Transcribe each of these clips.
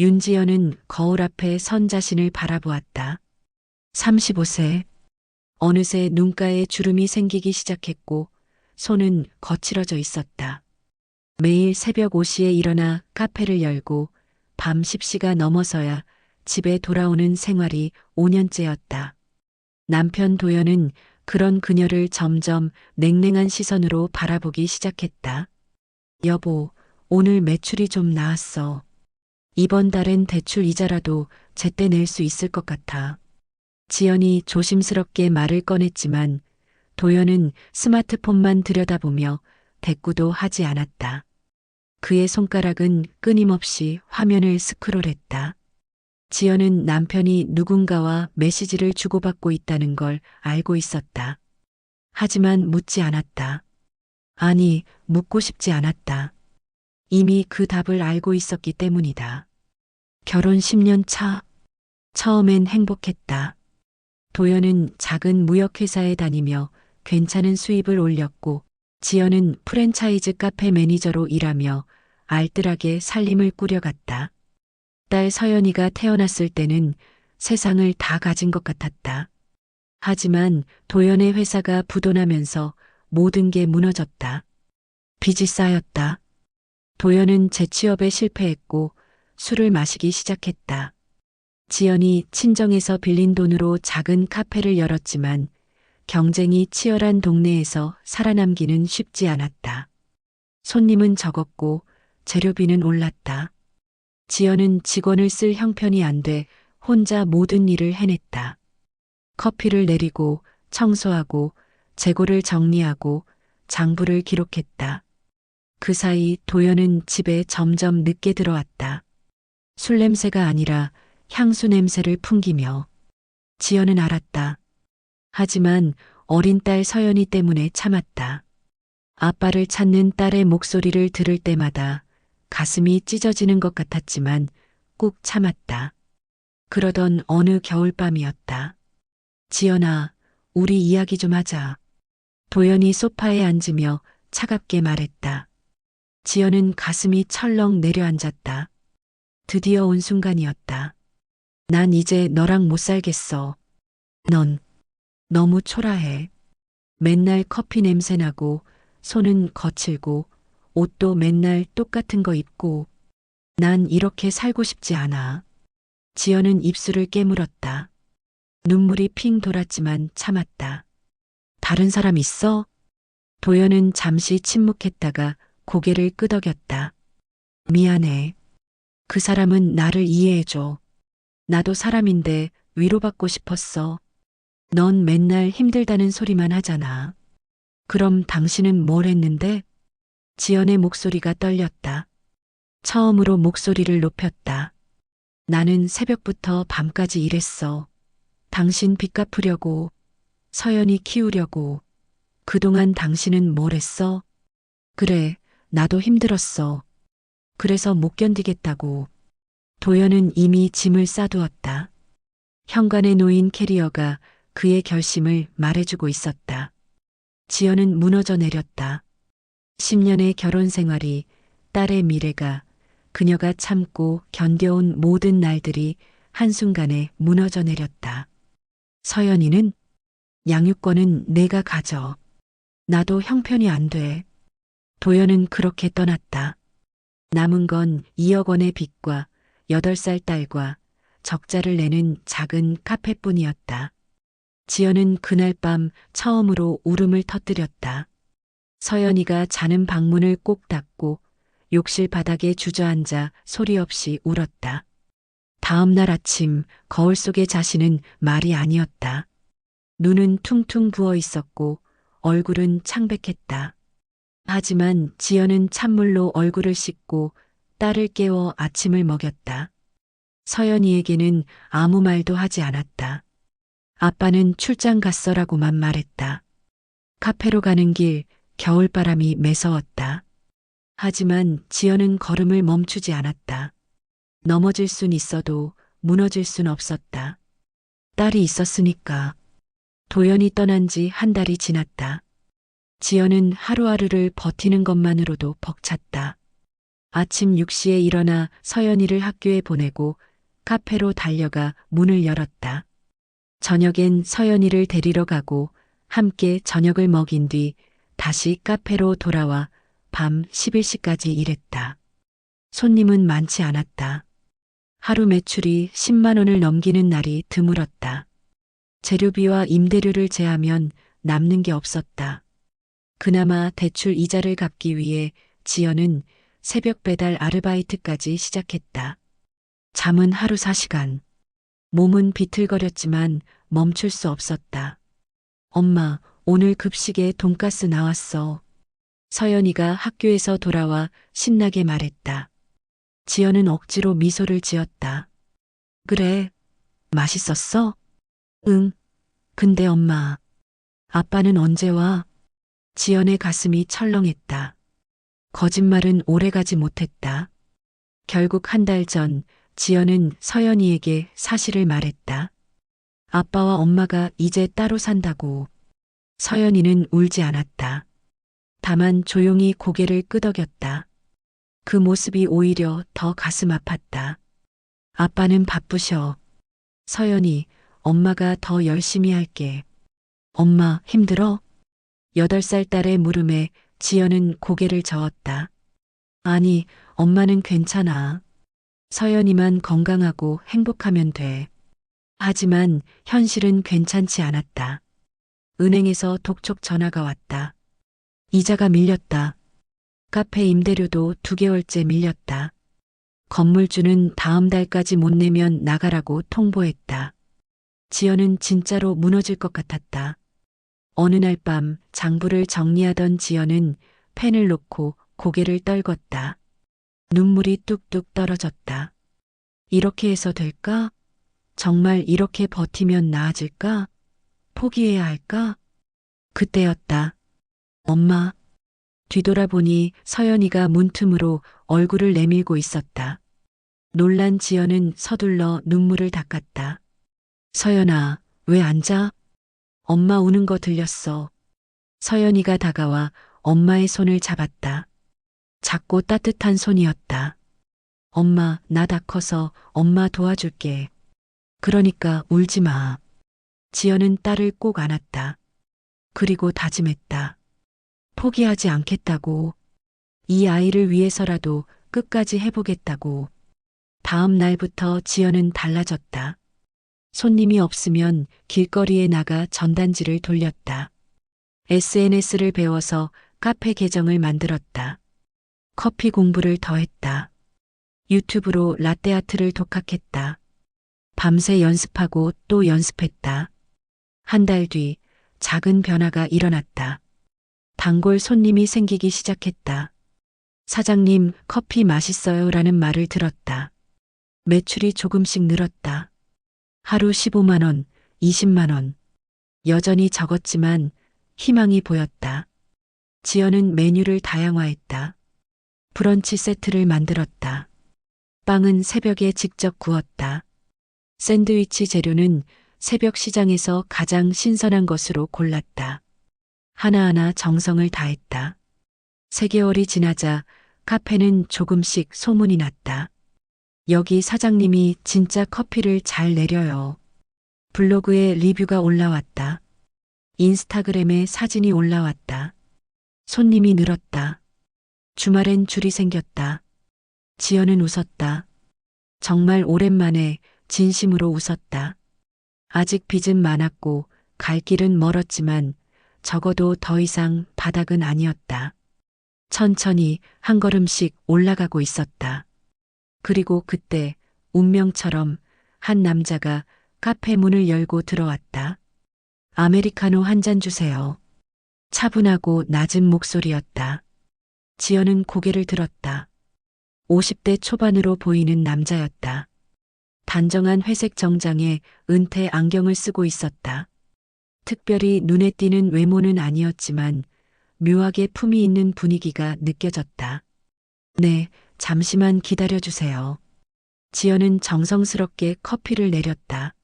윤지연은 거울 앞에 선 자신을 바라보았다. 35세. 어느새 눈가에 주름이 생기기 시작했고 손은 거칠어져 있었다. 매일 새벽 5시에 일어나 카페를 열고 밤 10시가 넘어서야 집에 돌아오는 생활이 5년째였다. 남편 도연은 그런 그녀를 점점 냉랭한 시선으로 바라보기 시작했다. 여보, 오늘 매출이 좀 나았어. 이번 달엔 대출 이자라도 제때 낼 수 있을 것 같아. 지연이 조심스럽게 말을 꺼냈지만 도연은 스마트폰만 들여다보며 대꾸도 하지 않았다. 그의 손가락은 끊임없이 화면을 스크롤했다. 지연은 남편이 누군가와 메시지를 주고받고 있다는 걸 알고 있었다. 하지만 묻지 않았다. 아니, 묻고 싶지 않았다. 이미 그 답을 알고 있었기 때문이다. 결혼 10년 차. 처음엔 행복했다. 도연은 작은 무역회사에 다니며 괜찮은 수입을 올렸고 지연은 프랜차이즈 카페 매니저로 일하며 알뜰하게 살림을 꾸려갔다. 딸 서연이가 태어났을 때는 세상을 다 가진 것 같았다. 하지만 도연의 회사가 부도나면서 모든 게 무너졌다. 빚이 쌓였다. 도연은 재취업에 실패했고 술을 마시기 시작했다. 지연이 친정에서 빌린 돈으로 작은 카페를 열었지만 경쟁이 치열한 동네에서 살아남기는 쉽지 않았다. 손님은 적었고 재료비는 올랐다. 지연은 직원을 쓸 형편이 안 돼 혼자 모든 일을 해냈다. 커피를 내리고 청소하고 재고를 정리하고 장부를 기록했다. 그 사이 도연은 집에 점점 늦게 들어왔다. 술 냄새가 아니라 향수 냄새를 풍기며. 지연은 알았다. 하지만 어린 딸 서연이 때문에 참았다. 아빠를 찾는 딸의 목소리를 들을 때마다 가슴이 찢어지는 것 같았지만 꾹 참았다. 그러던 어느 겨울밤이었다. 지연아, 우리 이야기 좀 하자. 도연이 소파에 앉으며 차갑게 말했다. 지연은 가슴이 철렁 내려앉았다. 드디어 온 순간이었다. 난 이제 너랑 못 살겠어. 넌 너무 초라해. 맨날 커피 냄새 나고 손은 거칠고 옷도 맨날 똑같은 거 입고 난 이렇게 살고 싶지 않아. 지연은 입술을 깨물었다. 눈물이 핑 돌았지만 참았다. 다른 사람 있어? 도연은 잠시 침묵했다가 고개를 끄덕였다. 미안해. 그 사람은 나를 이해해줘. 나도 사람인데 위로받고 싶었어. 넌 맨날 힘들다는 소리만 하잖아. 그럼 당신은 뭘 했는데? 지연의 목소리가 떨렸다. 처음으로 목소리를 높였다. 나는 새벽부터 밤까지 일했어. 당신 빚 갚으려고, 서연이 키우려고. 그동안 당신은 뭘 했어? 그래, 나도 힘들었어. 그래서 못 견디겠다고. 도연은 이미 짐을 싸두었다. 현관에 놓인 캐리어가 그의 결심을 말해주고 있었다. 지연은 무너져 내렸다. 10년의 결혼 생활이, 딸의 미래가, 그녀가 참고 견뎌온 모든 날들이 한순간에 무너져 내렸다. 서연이는? 양육권은 내가 가져. 나도 형편이 안 돼. 도연은 그렇게 떠났다. 남은 건 2억 원의 빚과 8살 딸과 적자를 내는 작은 카페뿐이었다. 지연은 그날 밤 처음으로 울음을 터뜨렸다. 서연이가 자는 방문을 꼭 닫고 욕실 바닥에 주저앉아 소리 없이 울었다. 다음 날 아침 거울 속의 자신은 말이 아니었다. 눈은 퉁퉁 부어 있었고 얼굴은 창백했다. 하지만 지연은 찬물로 얼굴을 씻고 딸을 깨워 아침을 먹였다. 서연이에게는 아무 말도 하지 않았다. 아빠는 출장 갔어라고만 말했다. 카페로 가는 길 겨울바람이 매서웠다. 하지만 지연은 걸음을 멈추지 않았다. 넘어질 순 있어도 무너질 순 없었다. 딸이 있었으니까. 도연이 떠난 지 한 달이 지났다. 지연은 하루하루를 버티는 것만으로도 벅찼다. 아침 6시에 일어나 서연이를 학교에 보내고 카페로 달려가 문을 열었다. 저녁엔 서연이를 데리러 가고 함께 저녁을 먹인 뒤 다시 카페로 돌아와 밤 11시까지 일했다. 손님은 많지 않았다. 하루 매출이 10만 원을 넘기는 날이 드물었다. 재료비와 임대료를 제하면 남는 게 없었다. 그나마 대출 이자를 갚기 위해 지연은 새벽 배달 아르바이트까지 시작했다. 잠은 하루 4시간. 몸은 비틀거렸지만 멈출 수 없었다. 엄마, 오늘 급식에 돈가스 나왔어. 서연이가 학교에서 돌아와 신나게 말했다. 지연은 억지로 미소를 지었다. 그래, 맛있었어? 응. 근데 엄마, 아빠는 언제 와? 지연의 가슴이 철렁했다. 거짓말은 오래가지 못했다. 결국 한 달 전 지연은 서연이에게 사실을 말했다. 아빠와 엄마가 이제 따로 산다고. 서연이는 울지 않았다. 다만 조용히 고개를 끄덕였다. 그 모습이 오히려 더 가슴 아팠다. 아빠는 바쁘셔. 서연이, 엄마가 더 열심히 할게. 엄마, 힘들어? 8살 딸의 물음에 지연은 고개를 저었다. 아니, 엄마는 괜찮아. 서연이만 건강하고 행복하면 돼. 하지만 현실은 괜찮지 않았다. 은행에서 독촉 전화가 왔다. 이자가 밀렸다. 카페 임대료도 2개월째 밀렸다. 건물주는 다음 달까지 못 내면 나가라고 통보했다. 지연은 진짜로 무너질 것 같았다. 어느 날 밤 장부를 정리하던 지연은 펜을 놓고 고개를 떨궜다. 눈물이 뚝뚝 떨어졌다. 이렇게 해서 될까? 정말 이렇게 버티면 나아질까? 포기해야 할까? 그때였다. 엄마. 뒤돌아보니 서연이가 문틈으로 얼굴을 내밀고 있었다. 놀란 지연은 서둘러 눈물을 닦았다. 서연아, 왜 앉아? 엄마 우는 거 들렸어. 서연이가 다가와 엄마의 손을 잡았다. 작고 따뜻한 손이었다. 엄마, 나 다 커서 엄마 도와줄게. 그러니까 울지 마. 지연은 딸을 꼭 안았다. 그리고 다짐했다. 포기하지 않겠다고. 이 아이를 위해서라도 끝까지 해보겠다고. 다음 날부터 지연은 달라졌다. 손님이 없으면 길거리에 나가 전단지를 돌렸다. SNS를 배워서 카페 계정을 만들었다. 커피 공부를 더했다. 유튜브로 라떼아트를 독학했다. 밤새 연습하고 또 연습했다. 한 달 뒤 작은 변화가 일어났다. 단골 손님이 생기기 시작했다. 사장님, 커피 맛있어요 라는 말을 들었다. 매출이 조금씩 늘었다. 하루 15만 원, 20만 원. 여전히 적었지만 희망이 보였다. 지연은 메뉴를 다양화했다. 브런치 세트를 만들었다. 빵은 새벽에 직접 구웠다. 샌드위치 재료는 새벽 시장에서 가장 신선한 것으로 골랐다. 하나하나 정성을 다했다. 3개월이 지나자 카페는 조금씩 소문이 났다. 여기 사장님이 진짜 커피를 잘 내려요. 블로그에 리뷰가 올라왔다. 인스타그램에 사진이 올라왔다. 손님이 늘었다. 주말엔 줄이 생겼다. 지연은 웃었다. 정말 오랜만에 진심으로 웃었다. 아직 빚은 많았고 갈 길은 멀었지만 적어도 더 이상 바닥은 아니었다. 천천히 한 걸음씩 올라가고 있었다. 그리고 그때 운명처럼 한 남자가 카페 문을 열고 들어왔다. 아메리카노 한 잔 주세요. 차분하고 낮은 목소리였다. 지연은 고개를 들었다. 50대 초반으로 보이는 남자였다. 단정한 회색 정장에 은퇴 안경을 쓰고 있었다. 특별히 눈에 띄는 외모는 아니었지만 묘하게 품이 있는 분위기가 느껴졌다. 네, 잠시만 기다려주세요. 지연은 정성스럽게 커피를 내렸다.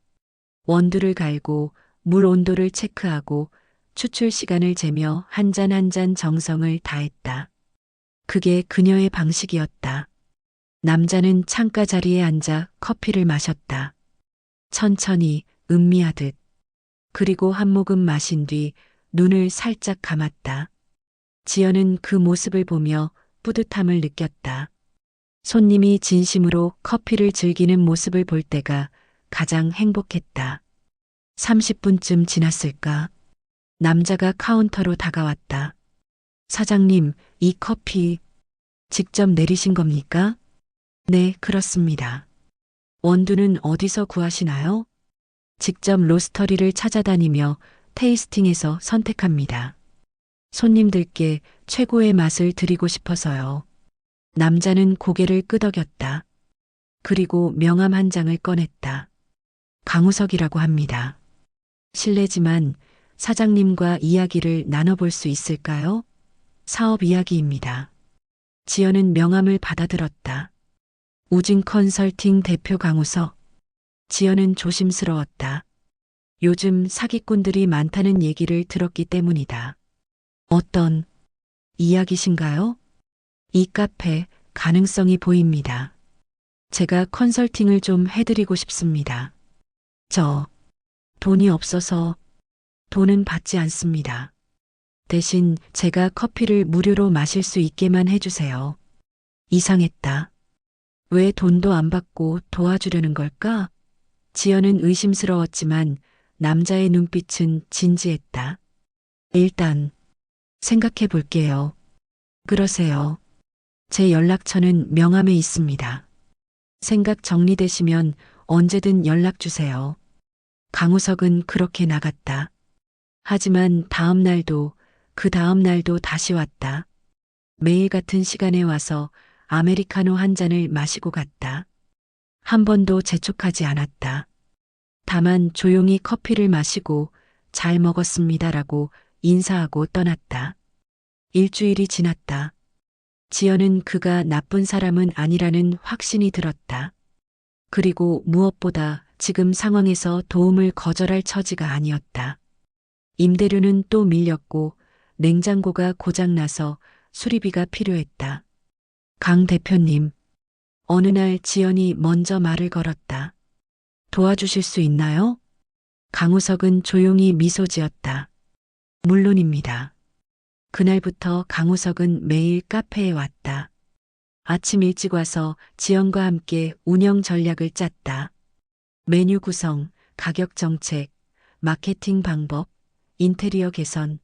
원두를 갈고 물 온도를 체크하고 추출 시간을 재며 한 잔 한 잔 정성을 다했다. 그게 그녀의 방식이었다. 남자는 창가 자리에 앉아 커피를 마셨다. 천천히 음미하듯. 그리고 한 모금 마신 뒤 눈을 살짝 감았다. 지연은 그 모습을 보며 뿌듯함을 느꼈다. 손님이 진심으로 커피를 즐기는 모습을 볼 때가 가장 행복했다. 30분쯤 지났을까? 남자가 카운터로 다가왔다. 사장님, 이 커피 직접 내리신 겁니까? 네, 그렇습니다. 원두는 어디서 구하시나요? 직접 로스터리를 찾아다니며 테이스팅해서 선택합니다. 손님들께 최고의 맛을 드리고 싶어서요. 남자는 고개를 끄덕였다. 그리고 명함 한 장을 꺼냈다. 강우석이라고 합니다. 실례지만 사장님과 이야기를 나눠볼 수 있을까요? 사업 이야기입니다. 지연은 명함을 받아들었다. 우진 컨설팅 대표 강우석. 지연은 조심스러웠다. 요즘 사기꾼들이 많다는 얘기를 들었기 때문이다. 어떤 이야기신가요? 이 카페 가능성이 보입니다. 제가 컨설팅을 좀 해드리고 싶습니다. 저 돈이 없어서 돈은 받지 않습니다. 대신 제가 커피를 무료로 마실 수 있게만 해주세요. 이상했다. 왜 돈도 안 받고 도와주려는 걸까? 지연은 의심스러웠지만 남자의 눈빛은 진지했다. 일단 생각해 볼게요. 그러세요. 제 연락처는 명함에 있습니다. 생각 정리되시면 언제든 연락 주세요. 강우석은 그렇게 나갔다. 하지만 다음 날도 그 다음 날도 다시 왔다. 매일 같은 시간에 와서 아메리카노 한 잔을 마시고 갔다. 한 번도 재촉하지 않았다. 다만 조용히 커피를 마시고 잘 먹었습니다라고 인사하고 떠났다. 일주일이 지났다. 지연은 그가 나쁜 사람은 아니라는 확신이 들었다. 그리고 무엇보다 지금 상황에서 도움을 거절할 처지가 아니었다. 임대료는 또 밀렸고 냉장고가 고장나서 수리비가 필요했다. 강 대표님, 어느 날 지연이 먼저 말을 걸었다. 도와주실 수 있나요? 강우석은 조용히 미소 지었다. 물론입니다. 그날부터 강우석은 매일 카페에 왔다. 아침 일찍 와서 지연과 함께 운영 전략을 짰다. 메뉴 구성, 가격 정책, 마케팅 방법, 인테리어 개선.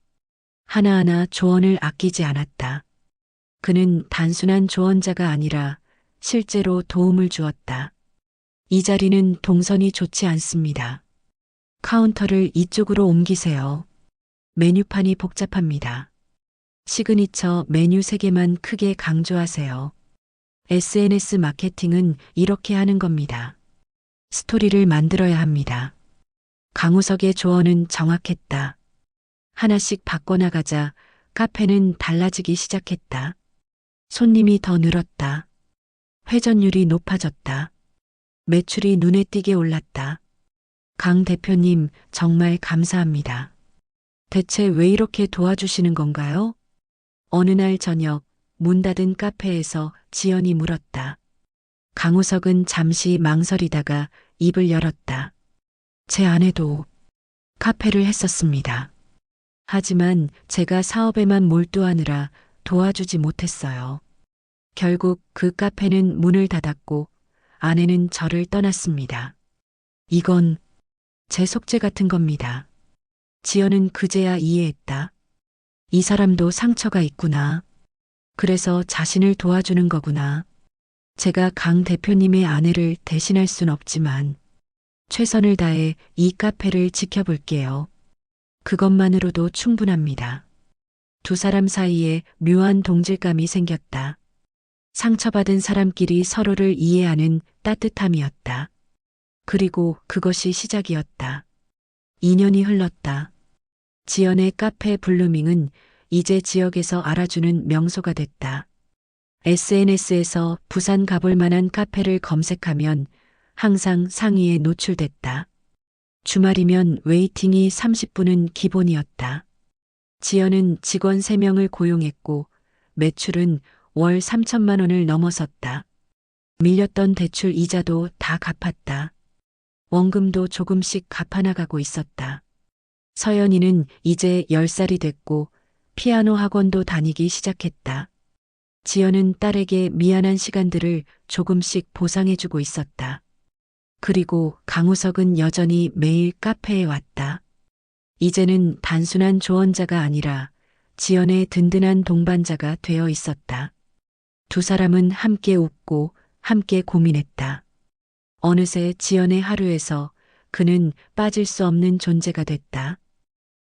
하나하나 조언을 아끼지 않았다. 그는 단순한 조언자가 아니라 실제로 도움을 주었다. 이 자리는 동선이 좋지 않습니다. 카운터를 이쪽으로 옮기세요. 메뉴판이 복잡합니다. 시그니처 메뉴 3개만 크게 강조하세요. SNS 마케팅은 이렇게 하는 겁니다. 스토리를 만들어야 합니다. 강우석의 조언은 정확했다. 하나씩 바꿔나가자 카페는 달라지기 시작했다. 손님이 더 늘었다. 회전율이 높아졌다. 매출이 눈에 띄게 올랐다. 강 대표님, 정말 감사합니다. 대체 왜 이렇게 도와주시는 건가요? 어느 날 저녁 문 닫은 카페에서 지연이 물었다. 강우석은 잠시 망설이다가 입을 열었다. 제 아내도 카페를 했었습니다. 하지만 제가 사업에만 몰두하느라 도와주지 못했어요. 결국 그 카페는 문을 닫았고 아내는 저를 떠났습니다. 이건 제 속죄 같은 겁니다. 지연은 그제야 이해했다. 이 사람도 상처가 있구나. 그래서 자신을 도와주는 거구나. 제가 강 대표님의 아내를 대신할 순 없지만 최선을 다해 이 카페를 지켜볼게요. 그것만으로도 충분합니다. 두 사람 사이에 묘한 동질감이 생겼다. 상처받은 사람끼리 서로를 이해하는 따뜻함이었다. 그리고 그것이 시작이었다. 2년이 흘렀다. 지연의 카페 블루밍은 이제 지역에서 알아주는 명소가 됐다. SNS에서 부산 가볼 만한 카페를 검색하면 항상 상위에 노출됐다. 주말이면 웨이팅이 30분은 기본이었다. 지연은 직원 3명을 고용했고 매출은 월 3천만 원을 넘어섰다. 밀렸던 대출 이자도 다 갚았다. 원금도 조금씩 갚아나가고 있었다. 서연이는 이제 10살이 됐고 피아노 학원도 다니기 시작했다. 지연은 딸에게 미안한 시간들을 조금씩 보상해주고 있었다. 그리고 강우석은 여전히 매일 카페에 왔다. 이제는 단순한 조언자가 아니라 지연의 든든한 동반자가 되어 있었다. 두 사람은 함께 웃고 함께 고민했다. 어느새 지연의 하루에서 그는 빠질 수 없는 존재가 됐다.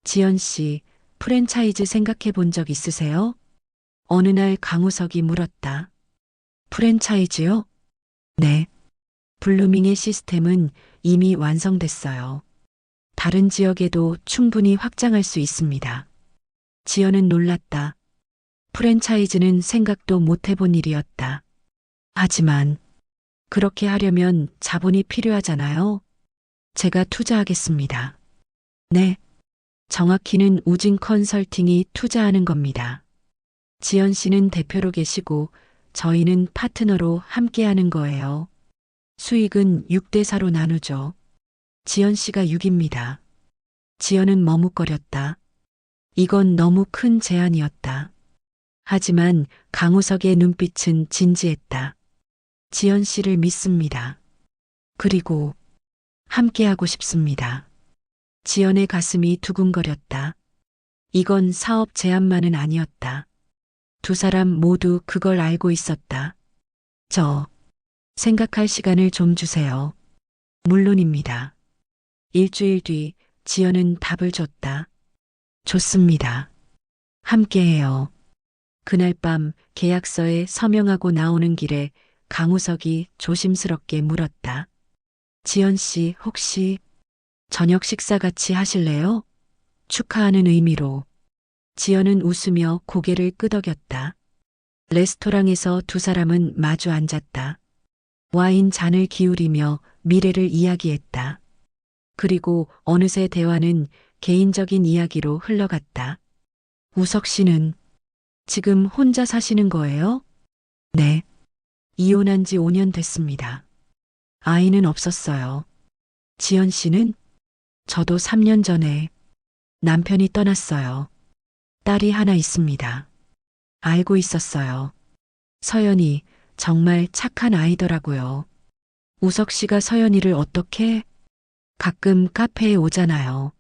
지연 씨, 프랜차이즈 생각해 본 적 있으세요? 어느 날 강우석이 물었다. 프랜차이즈요? 네. 블루밍의 시스템은 이미 완성됐어요. 다른 지역에도 충분히 확장할 수 있습니다. 지연은 놀랐다. 프랜차이즈는 생각도 못 해본 일이었다. 하지만 그렇게 하려면 자본이 필요하잖아요. 제가 투자하겠습니다. 네. 정확히는 우진 컨설팅이 투자하는 겁니다. 지연 씨는 대표로 계시고 저희는 파트너로 함께하는 거예요. 수익은 6대 4로 나누죠. 지연 씨가 6입니다. 지연은 머뭇거렸다. 이건 너무 큰 제안이었다. 하지만 강우석의 눈빛은 진지했다. 지연 씨를 믿습니다. 그리고 함께하고 싶습니다. 지연의 가슴이 두근거렸다. 이건 사업 제안만은 아니었다. 두 사람 모두 그걸 알고 있었다. 생각할 시간을 좀 주세요. 물론입니다. 일주일 뒤 지연은 답을 줬다. 좋습니다. 함께해요. 그날 밤 계약서에 서명하고 나오는 길에 강우석이 조심스럽게 물었다. 지연 씨 혹시 저녁 식사 같이 하실래요? 축하하는 의미로. 지연은 웃으며 고개를 끄덕였다. 레스토랑에서 두 사람은 마주 앉았다. 와인 잔을 기울이며 미래를 이야기했다. 그리고 어느새 대화는 개인적인 이야기로 흘러갔다. 우석 씨는 지금 혼자 사시는 거예요? 네. 이혼한 지 5년 됐습니다. 아이는 없었어요. 지연 씨는? 저도 3년 전에 남편이 떠났어요. 딸이 하나 있습니다. 알고 있었어요. 서연이 정말 착한 아이더라고요. 우석 씨가 서연이를 어떻게? 가끔 카페에 오잖아요.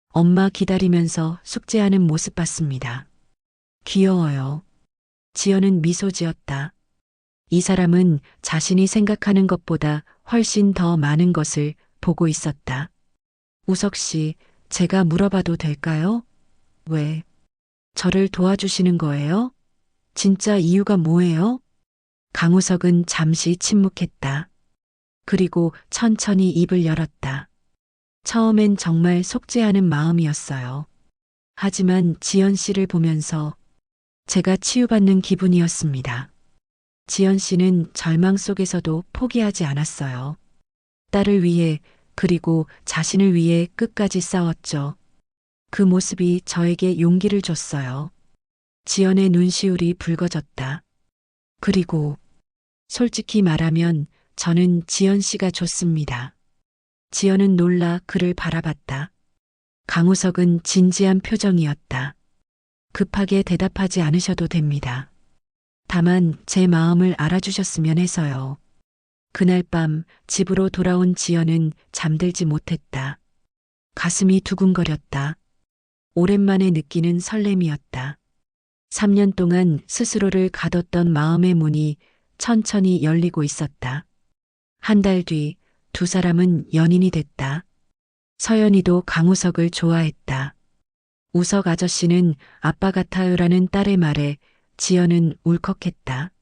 엄마 기다리면서 숙제하는 모습 봤습니다. 귀여워요. 지연은 미소 지었다. 이 사람은 자신이 생각하는 것보다 훨씬 더 많은 것을 보고 있었다. 우석 씨, 제가 물어봐도 될까요? 왜? 저를 도와주시는 거예요? 진짜 이유가 뭐예요? 강우석은 잠시 침묵했다. 그리고 천천히 입을 열었다. 처음엔 정말 속죄하는 마음이었어요. 하지만 지연 씨를 보면서 제가 치유받는 기분이었습니다. 지연 씨는 절망 속에서도 포기하지 않았어요. 딸을 위해 그리고 자신을 위해 끝까지 싸웠죠. 그 모습이 저에게 용기를 줬어요. 지연의 눈시울이 붉어졌다. 그리고 솔직히 말하면 저는 지연 씨가 좋습니다. 지연은 놀라 그를 바라봤다. 강우석은 진지한 표정이었다. 급하게 대답하지 않으셔도 됩니다. 다만 제 마음을 알아주셨으면 해서요. 그날 밤 집으로 돌아온 지연은 잠들지 못했다. 가슴이 두근거렸다. 오랜만에 느끼는 설렘이었다. 3년 동안 스스로를 가뒀던 마음의 문이 천천히 열리고 있었다. 한 달 뒤 두 사람은 연인이 됐다. 서연이도 강우석을 좋아했다. 우석 아저씨는 아빠 같아요라는 딸의 말에 지연은 울컥했다.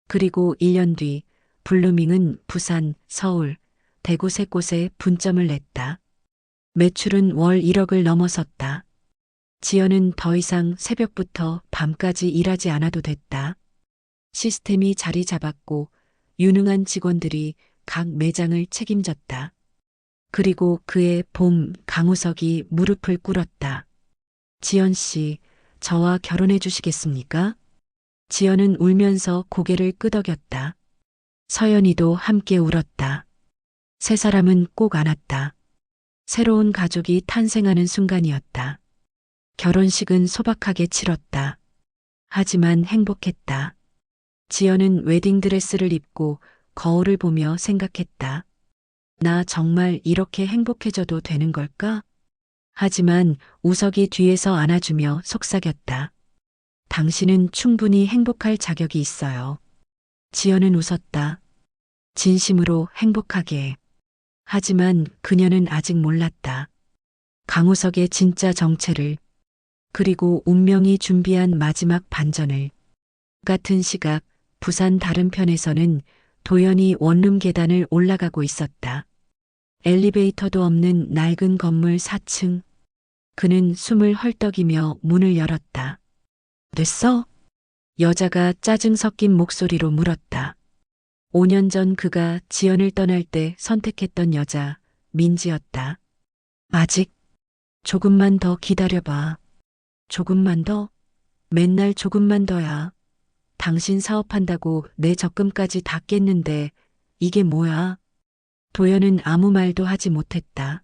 그리고 1년 뒤 블루밍은 부산, 서울, 대구 세 곳에 분점을 냈다. 매출은 월 1억을 넘어섰다. 지연은 더 이상 새벽부터 밤까지 일하지 않아도 됐다. 시스템이 자리 잡았고 유능한 직원들이 각 매장을 책임졌다. 그리고 그의 봄 강우석이 무릎을 꿇었다. 지연 씨, 저와 결혼해 주시겠습니까? 지연은 울면서 고개를 끄덕였다. 서연이도 함께 울었다. 세 사람은 꼭 안았다. 새로운 가족이 탄생하는 순간이었다. 결혼식은 소박하게 치렀다. 하지만 행복했다. 지연은 웨딩드레스를 입고 거울을 보며 생각했다. 나 정말 이렇게 행복해져도 되는 걸까? 하지만 우석이 뒤에서 안아주며 속삭였다. 당신은 충분히 행복할 자격이 있어요. 지연은 웃었다. 진심으로 행복하게. 하지만 그녀는 아직 몰랐다. 강우석의 진짜 정체를, 그리고 운명이 준비한 마지막 반전을. 같은 시각 부산 다른 편에서는 도연이 원룸 계단을 올라가고 있었다. 엘리베이터도 없는 낡은 건물 4층. 그는 숨을 헐떡이며 문을 열었다. 됐어? 여자가 짜증 섞인 목소리로 물었다. 5년 전 그가 지연을 떠날 때 선택했던 여자, 민지였다. 아직 조금만 더 기다려봐. 조금만 더? 맨날 조금만 더야. 당신 사업한다고 내 적금까지 다 깼는데 이게 뭐야? 도연은 아무 말도 하지 못했다.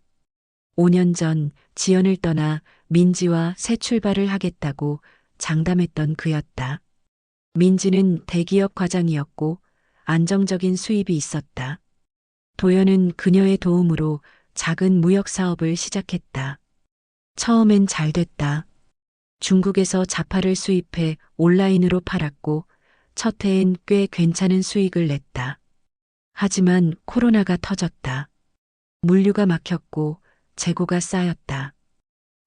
5년 전 지연을 떠나 민지와 새 출발을 하겠다고 장담했던 그였다. 민지는 대기업 과장이었고 안정적인 수입이 있었다. 도연은 그녀의 도움으로 작은 무역 사업을 시작했다. 처음엔 잘 됐다. 중국에서 자파를 수입해 온라인으로 팔았고 첫 해엔 꽤 괜찮은 수익을 냈다. 하지만 코로나가 터졌다. 물류가 막혔고 재고가 쌓였다.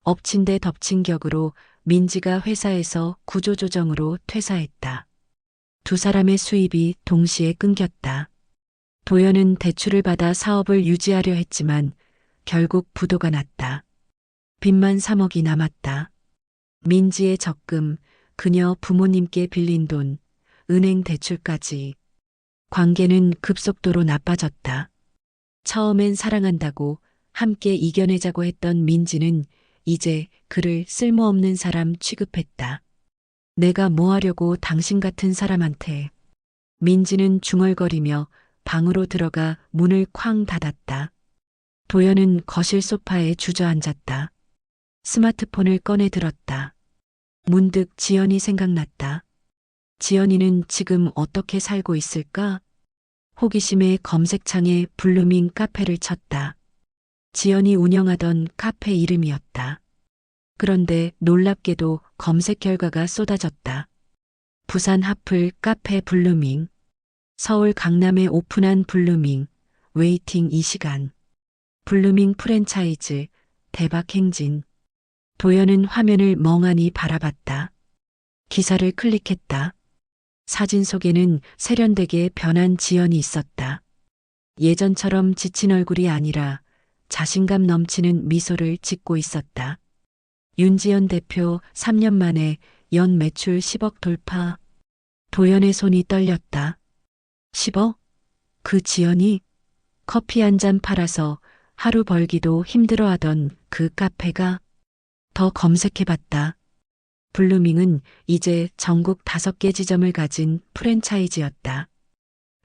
엎친 데 덮친 격으로 민지가 회사에서 구조조정으로 퇴사했다. 두 사람의 수입이 동시에 끊겼다. 도연은 대출을 받아 사업을 유지하려 했지만 결국 부도가 났다. 빚만 3억이 남았다. 민지의 적금, 그녀 부모님께 빌린 돈, 은행 대출까지. 관계는 급속도로 나빠졌다. 처음엔 사랑한다고 함께 이겨내자고 했던 민지는 이제 그를 쓸모없는 사람 취급했다. 내가 뭐 하려고 당신 같은 사람한테. 민지는 중얼거리며 방으로 들어가 문을 쾅 닫았다. 도연은 거실 소파에 주저앉았다. 스마트폰을 꺼내 들었다. 문득 지연이 생각났다. 지연이는 지금 어떻게 살고 있을까? 호기심에 검색창에 블루밍 카페를 쳤다. 지연이 운영하던 카페 이름이었다. 그런데 놀랍게도 검색 결과가 쏟아졌다. 부산 하플 카페 블루밍, 서울 강남에 오픈한 블루밍, 웨이팅 2시간, 블루밍 프랜차이즈, 대박 행진. 도연은 화면을 멍하니 바라봤다. 기사를 클릭했다. 사진 속에는 세련되게 변한 지연이 있었다. 예전처럼 지친 얼굴이 아니라 자신감 넘치는 미소를 짓고 있었다. 윤지연 대표 3년 만에 연 매출 10억 돌파. 도연의 손이 떨렸다. 10억? 그 지연이 커피 한 잔 팔아서 하루 벌기도 힘들어하던 그 카페가. 더 검색해봤다. 블루밍은 이제 전국 5개 지점을 가진 프랜차이즈였다.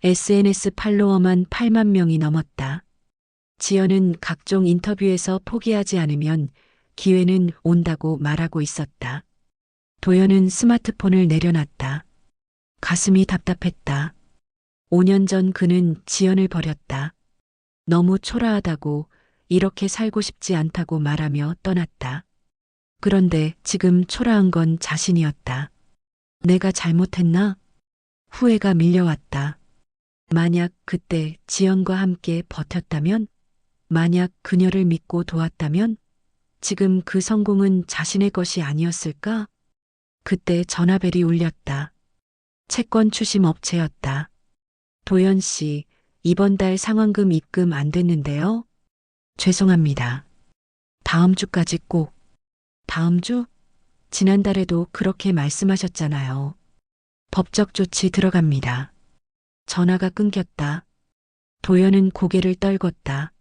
SNS 팔로워만 8만 명이 넘었다. 지연은 각종 인터뷰에서 포기하지 않으면 기회는 온다고 말하고 있었다. 도연은 스마트폰을 내려놨다. 가슴이 답답했다. 5년 전 그는 지연을 버렸다. 너무 초라하다고, 이렇게 살고 싶지 않다고 말하며 떠났다. 그런데 지금 초라한 건 자신이었다. 내가 잘못했나? 후회가 밀려왔다. 만약 그때 지연과 함께 버텼다면? 만약 그녀를 믿고 도왔다면? 지금 그 성공은 자신의 것이 아니었을까? 그때 전화벨이 울렸다. 채권 추심 업체였다. 도연 씨, 이번 달 상환금 입금 안 됐는데요? 죄송합니다. 다음 주까지 꼭. 다음 주? 지난달에도 그렇게 말씀하셨잖아요. 법적 조치 들어갑니다. 전화가 끊겼다. 도연은 고개를 떨궜다.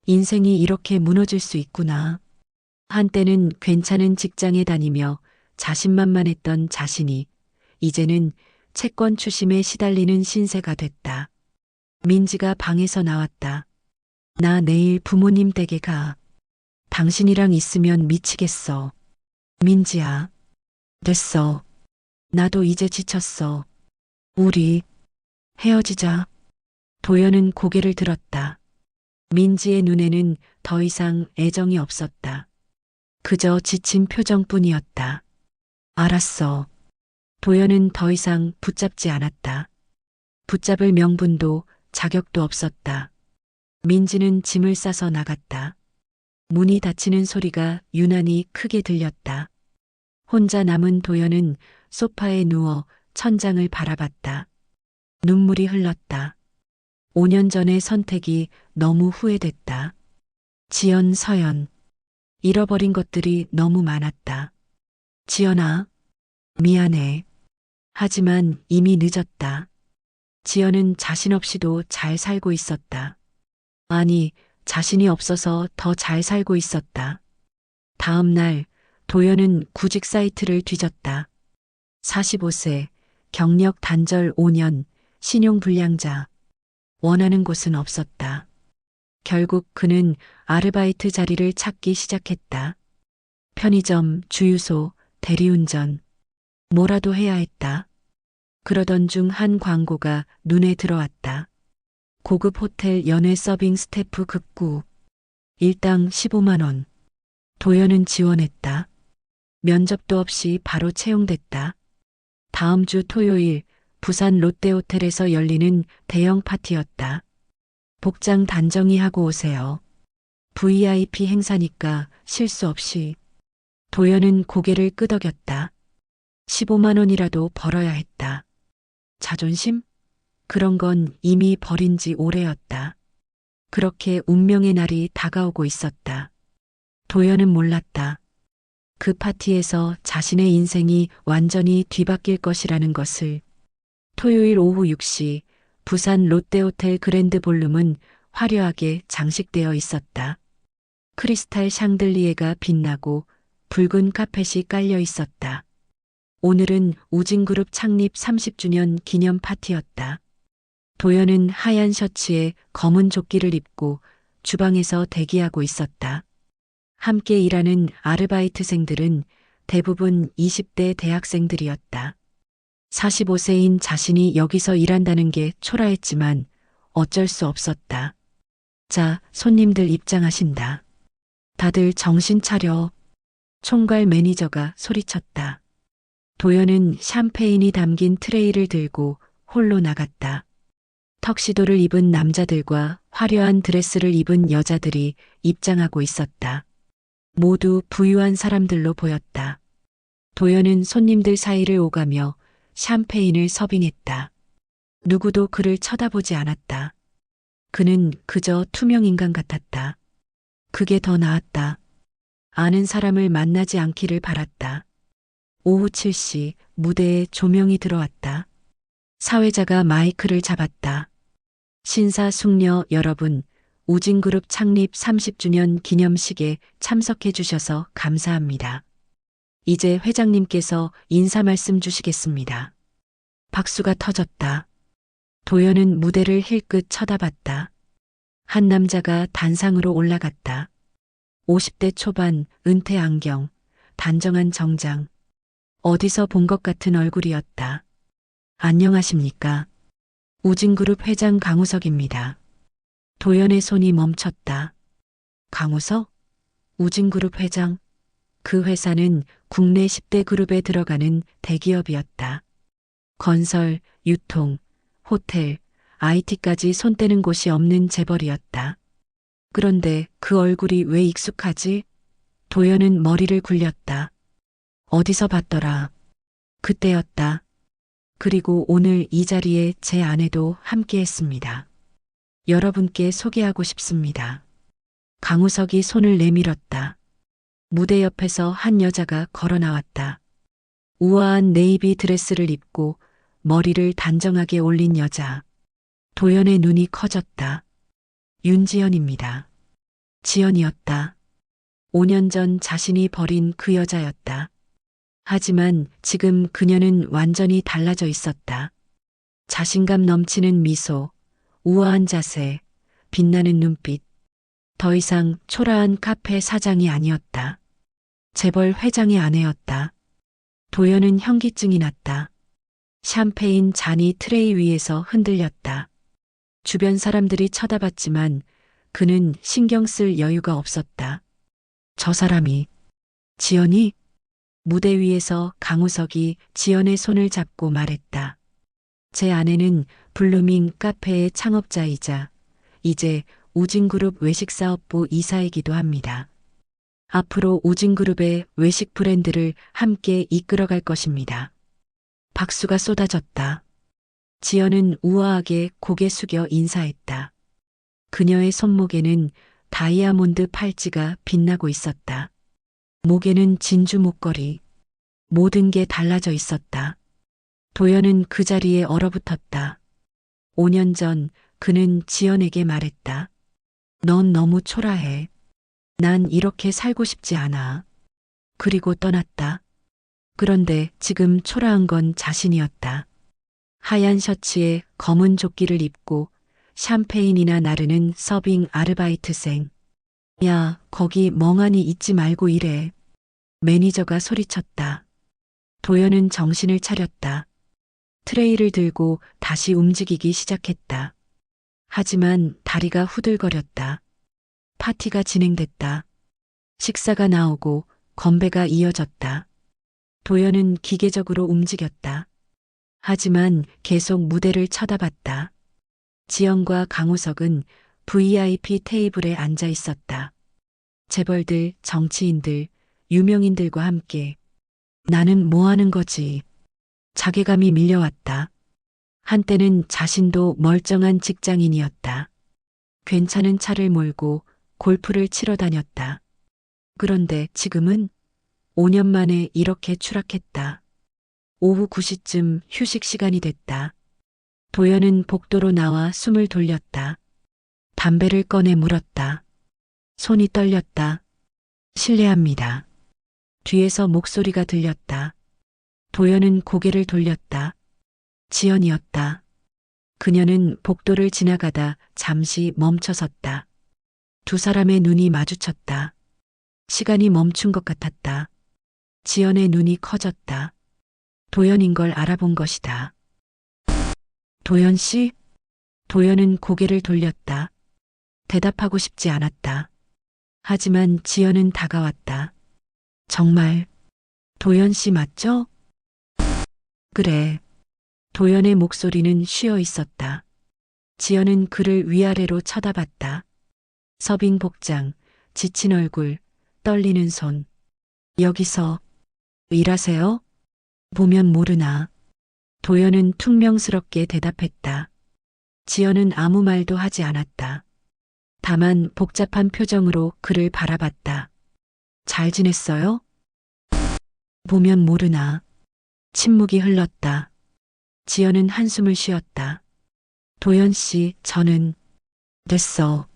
인생이 이렇게 무너질 수 있구나. 한때는 괜찮은 직장에 다니며 자신만만했던 자신이 이제는 채권 추심에 시달리는 신세가 됐다. 민지가 방에서 나왔다. 나 내일 부모님 댁에 가. 당신이랑 있으면 미치겠어. 민지야. 됐어. 나도 이제 지쳤어. 우리 헤어지자. 도연은 고개를 들었다. 민지의 눈에는 더 이상 애정이 없었다. 그저 지친 표정뿐이었다. 알았어. 도연은 더 이상 붙잡지 않았다. 붙잡을 명분도 자격도 없었다. 민지는 짐을 싸서 나갔다. 문이 닫히는 소리가 유난히 크게 들렸다. 혼자 남은 도연은 소파에 누워 천장을 바라봤다. 눈물이 흘렀다. 5년 전의 선택이 너무 후회됐다. 지연, 서연. 잃어버린 것들이 너무 많았다. 지연아, 미안해. 하지만 이미 늦었다. 지연은 자신 없이도 잘 살고 있었다. 아니, 자신이 없어서 더 잘 살고 있었다. 다음 날, 도연은 구직 사이트를 뒤졌다. 45세, 경력 단절 5년, 신용불량자. 원하는 곳은 없었다. 결국 그는 아르바이트 자리를 찾기 시작했다. 편의점, 주유소, 대리운전. 뭐라도 해야 했다. 그러던 중 한 광고가 눈에 들어왔다. 고급 호텔 연회 서빙 스태프 급구. 일당 15만 원. 도연은 지원했다. 면접도 없이 바로 채용됐다. 다음 주 토요일 부산 롯데호텔에서 열리는 대형 파티였다. 복장 단정히 하고 오세요. VIP 행사니까 실수 없이. 도연은 고개를 끄덕였다. 15만 원이라도 벌어야 했다. 자존심? 그런 건 이미 버린 지 오래였다. 그렇게 운명의 날이 다가오고 있었다. 도연은 몰랐다. 그 파티에서 자신의 인생이 완전히 뒤바뀔 것이라는 것을. 토요일 오후 6시 부산 롯데호텔 그랜드 볼룸은 화려하게 장식되어 있었다. 크리스탈 샹들리에가 빛나고 붉은 카펫이 깔려 있었다. 오늘은 우진그룹 창립 30주년 기념 파티였다. 도연은 하얀 셔츠에 검은 조끼를 입고 주방에서 대기하고 있었다. 함께 일하는 아르바이트생들은 대부분 20대 대학생들이었다. 45세인 자신이 여기서 일한다는 게 초라했지만 어쩔 수 없었다. 자, 손님들 입장하신다. 다들 정신 차려. 총괄 매니저가 소리쳤다. 도연은 샴페인이 담긴 트레이를 들고 홀로 나갔다. 턱시도를 입은 남자들과 화려한 드레스를 입은 여자들이 입장하고 있었다. 모두 부유한 사람들로 보였다. 도연은 손님들 사이를 오가며 샴페인을 서빙했다. 누구도 그를 쳐다보지 않았다. 그는 그저 투명 인간 같았다. 그게 더 나았다. 아는 사람을 만나지 않기를 바랐다. 오후 7시 무대에 조명이 들어왔다. 사회자가 마이크를 잡았다. 신사숙녀 여러분, 우진그룹 창립 30주년 기념식에 참석해 주셔서 감사합니다. 이제 회장님께서 인사 말씀 주시겠습니다. 박수가 터졌다. 도연은 무대를 힐끗 쳐다봤다. 한 남자가 단상으로 올라갔다. 50대 초반, 은퇴 안경, 단정한 정장. 어디서 본 것 같은 얼굴이었다. 안녕하십니까. 우진그룹 회장 강우석입니다. 도연의 손이 멈췄다. 강우석? 우진그룹 회장? 그 회사는 국내 10대 그룹에 들어가는 대기업이었다. 건설, 유통, 호텔, IT까지 손 떼는 곳이 없는 재벌이었다. 그런데 그 얼굴이 왜 익숙하지? 도연은 머리를 굴렸다. 어디서 봤더라. 그때였다. 그리고 오늘 이 자리에 제 아내도 함께 했습니다. 여러분께 소개하고 싶습니다. 강우석이 손을 내밀었다. 무대 옆에서 한 여자가 걸어 나왔다. 우아한 네이비 드레스를 입고 머리를 단정하게 올린 여자. 도연의 눈이 커졌다. 윤지연입니다. 지연이었다. 5년 전 자신이 버린 그 여자였다. 하지만 지금 그녀는 완전히 달라져 있었다. 자신감 넘치는 미소, 우아한 자세, 빛나는 눈빛. 더 이상 초라한 카페 사장이 아니었다. 재벌 회장의 아내였다. 도연은 현기증이 났다. 샴페인 잔이 트레이 위에서 흔들렸다. 주변 사람들이 쳐다봤지만 그는 신경 쓸 여유가 없었다. 저 사람이, 지연이? 무대 위에서 강우석이 지연의 손을 잡고 말했다. 제 아내는 블루밍 카페의 창업자이자 이제 우진그룹 외식사업부 이사이기도 합니다. 앞으로 우진그룹의 외식 브랜드를 함께 이끌어갈 것입니다. 박수가 쏟아졌다. 지연은 우아하게 고개 숙여 인사했다. 그녀의 손목에는 다이아몬드 팔찌가 빛나고 있었다. 목에는 진주 목걸이. 모든 게 달라져 있었다. 도연은 그 자리에 얼어붙었다. 5년 전 그는 지연에게 말했다. 넌 너무 초라해. 난 이렇게 살고 싶지 않아. 그리고 떠났다. 그런데 지금 초라한 건 자신이었다. 하얀 셔츠에 검은 조끼를 입고 샴페인이나 나르는 서빙 아르바이트생. 야, 거기 멍하니 있지 말고 일해. 매니저가 소리쳤다. 도연은 정신을 차렸다. 트레이를 들고 다시 움직이기 시작했다. 하지만 다리가 후들거렸다. 파티가 진행됐다. 식사가 나오고 건배가 이어졌다. 도연은 기계적으로 움직였다. 하지만 계속 무대를 쳐다봤다. 지연과 강우석은 VIP 테이블에 앉아 있었다. 재벌들, 정치인들, 유명인들과 함께. 나는 뭐 하는 거지? 자괴감이 밀려왔다. 한때는 자신도 멀쩡한 직장인이었다. 괜찮은 차를 몰고 골프를 치러 다녔다. 그런데 지금은 5년 만에 이렇게 추락했다. 오후 9시쯤 휴식 시간이 됐다. 도연은 복도로 나와 숨을 돌렸다. 담배를 꺼내 물었다. 손이 떨렸다. 실례합니다. 뒤에서 목소리가 들렸다. 도연은 고개를 돌렸다. 지연이었다. 그녀는 복도를 지나가다 잠시 멈춰섰다. 두 사람의 눈이 마주쳤다. 시간이 멈춘 것 같았다. 지연의 눈이 커졌다. 도연인 걸 알아본 것이다. 도연 씨? 도연은 고개를 돌렸다. 대답하고 싶지 않았다. 하지만 지연은 다가왔다. 정말 도연 씨 맞죠? 그래. 도연의 목소리는 쉬어 있었다. 지연은 그를 위아래로 쳐다봤다. 서빙 복장, 지친 얼굴, 떨리는 손. 여기서 일하세요? 보면 모르나. 도연은 퉁명스럽게 대답했다. 지연은 아무 말도 하지 않았다. 다만 복잡한 표정으로 그를 바라봤다. 잘 지냈어요? 보면 모르나. 침묵이 흘렀다. 지연은 한숨을 쉬었다. 도연 씨, 저는 됐어.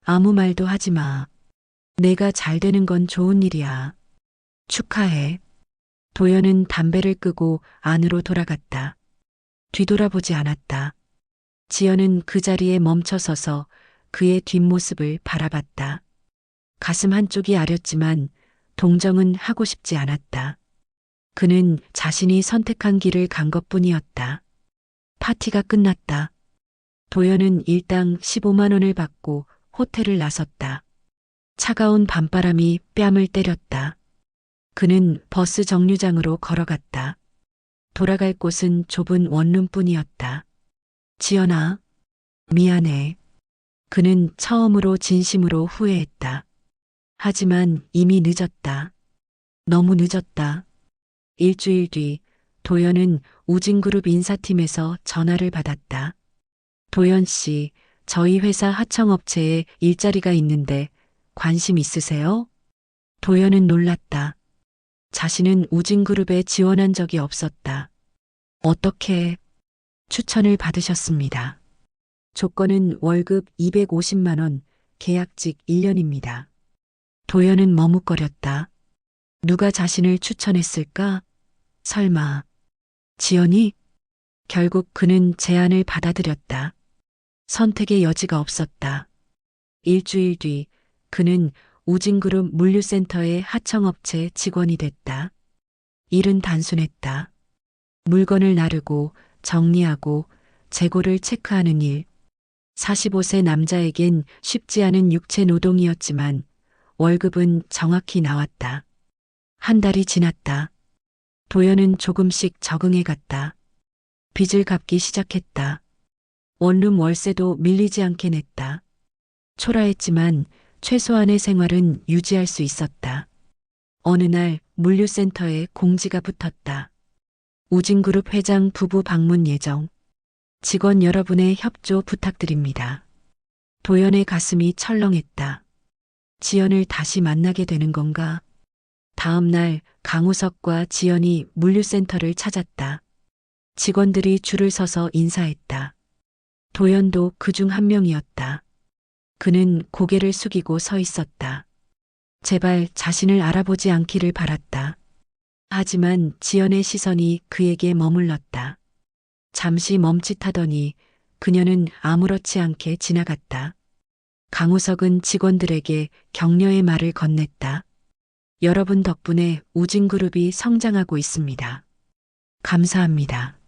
아무 말도 하지 마. 내가 잘 되는 건 좋은 일이야. 축하해. 도연은 담배를 끄고 안으로 돌아갔다. 뒤돌아보지 않았다. 지연은 그 자리에 멈춰서서 그의 뒷모습을 바라봤다. 가슴 한쪽이 아렸지만 동정은 하고 싶지 않았다. 그는 자신이 선택한 길을 간 것뿐이었다. 파티가 끝났다. 도연은 일당 15만 원을 받고 호텔을 나섰다. 차가운 밤바람이 뺨을 때렸다. 그는 버스 정류장으로 걸어갔다. 돌아갈 곳은 좁은 원룸뿐이었다. 지연아, 미안해. 그는 처음으로 진심으로 후회했다. 하지만 이미 늦었다. 너무 늦었다. 일주일 뒤 도연은 우진그룹 인사팀에서 전화를 받았다. 도연 씨, 저희 회사 하청업체에 일자리가 있는데 관심 있으세요? 도연은 놀랐다. 자신은 우진그룹에 지원한 적이 없었다. 어떻게 추천을 받으셨습니다. 조건은 월급 250만 원, 계약직 1년입니다. 도연은 머뭇거렸다. 누가 자신을 추천했을까? 설마, 지연이? 결국 그는 제안을 받아들였다. 선택의 여지가 없었다. 일주일 뒤 그는 우진그룹 물류센터의 하청업체 직원이 됐다. 일은 단순했다. 물건을 나르고 정리하고 재고를 체크하는 일. 45세 남자에겐 쉽지 않은 육체 노동이었지만 월급은 정확히 나왔다. 한 달이 지났다. 도연은 조금씩 적응해 갔다. 빚을 갚기 시작했다. 원룸 월세도 밀리지 않게 냈다. 초라했지만 최소한의 생활은 유지할 수 있었다. 어느 날 물류센터에 공지가 붙었다. 우진그룹 회장 부부 방문 예정. 직원 여러분의 협조 부탁드립니다. 도연의 가슴이 철렁했다. 지연을 다시 만나게 되는 건가? 다음 날 강우석과 지연이 물류센터를 찾았다. 직원들이 줄을 서서 인사했다. 도연도 그중 한 명이었다. 그는 고개를 숙이고 서 있었다. 제발 자신을 알아보지 않기를 바랐다. 하지만 지연의 시선이 그에게 머물렀다. 잠시 멈칫하더니 그녀는 아무렇지 않게 지나갔다. 강우석은 직원들에게 격려의 말을 건넸다. 여러분 덕분에 우진그룹이 성장하고 있습니다. 감사합니다.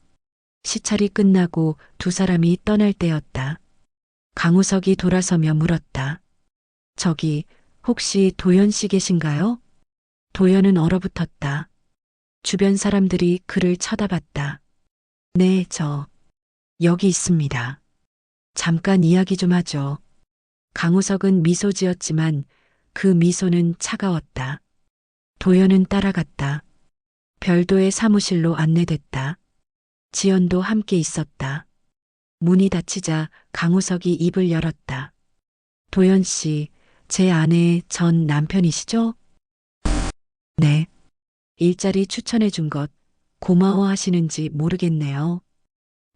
시찰이 끝나고 두 사람이 떠날 때였다. 강우석이 돌아서며 물었다. 저기 혹시 도연 씨 계신가요? 도연은 얼어붙었다. 주변 사람들이 그를 쳐다봤다. 네, 여기 있습니다. 잠깐 이야기 좀 하죠. 강우석은 미소 지었지만 그 미소는 차가웠다. 도연은 따라갔다. 별도의 사무실로 안내됐다. 지연도 함께 있었다. 문이 닫히자 강우석이 입을 열었다. 도연 씨, 제 아내의 전 남편이시죠? 네. 일자리 추천해 준 것 고마워하시는지 모르겠네요.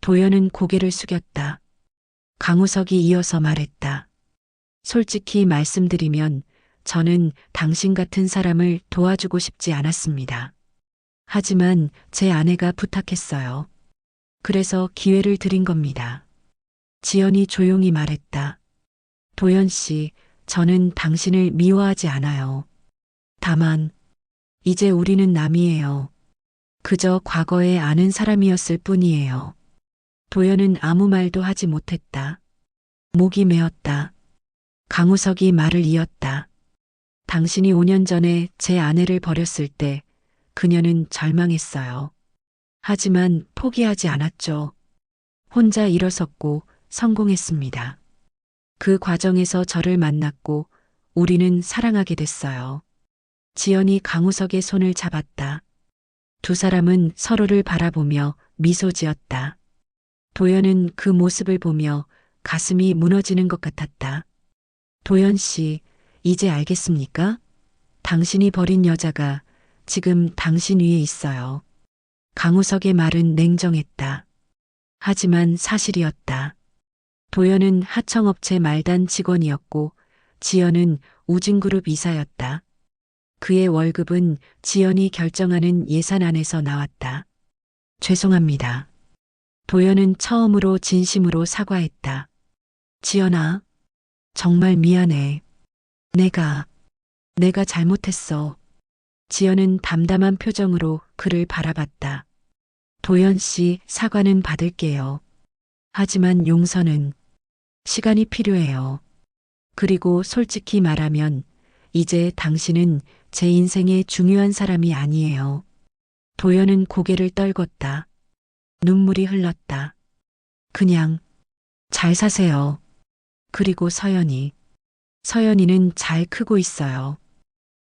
도연은 고개를 숙였다. 강우석이 이어서 말했다. 솔직히 말씀드리면 저는 당신 같은 사람을 도와주고 싶지 않았습니다. 하지만 제 아내가 부탁했어요. 그래서 기회를 드린 겁니다. 지연이 조용히 말했다. 도연 씨, 저는 당신을 미워하지 않아요. 다만, 이제 우리는 남이에요. 그저 과거에 아는 사람이었을 뿐이에요. 도연은 아무 말도 하지 못했다. 목이 메었다. 강우석이 말을 이었다. 당신이 5년 전에 제 아내를 버렸을 때 그녀는 절망했어요. 하지만 포기하지 않았죠. 혼자 일어섰고 성공했습니다. 그 과정에서 저를 만났고 우리는 사랑하게 됐어요. 지연이 강우석의 손을 잡았다. 두 사람은 서로를 바라보며 미소 지었다. 도연은 그 모습을 보며 가슴이 무너지는 것 같았다. 도연 씨, 이제 알겠습니까? 당신이 버린 여자가 지금 당신 위에 있어요. 강우석의 말은 냉정했다. 하지만 사실이었다. 도연은 하청업체 말단 직원이었고 지연은 우진그룹 이사였다. 그의 월급은 지연이 결정하는 예산 안에서 나왔다. 죄송합니다. 도연은 처음으로 진심으로 사과했다. 지연아, 정말 미안해. 내가 잘못했어. 지연은 담담한 표정으로 그를 바라봤다. 도연 씨, 사과는 받을게요. 하지만 용서는 시간이 필요해요. 그리고 솔직히 말하면 이제 당신은 제 인생의 중요한 사람이 아니에요. 도연은 고개를 떨궜다. 눈물이 흘렀다. 그냥 잘 사세요. 그리고 서연이는 잘 크고 있어요.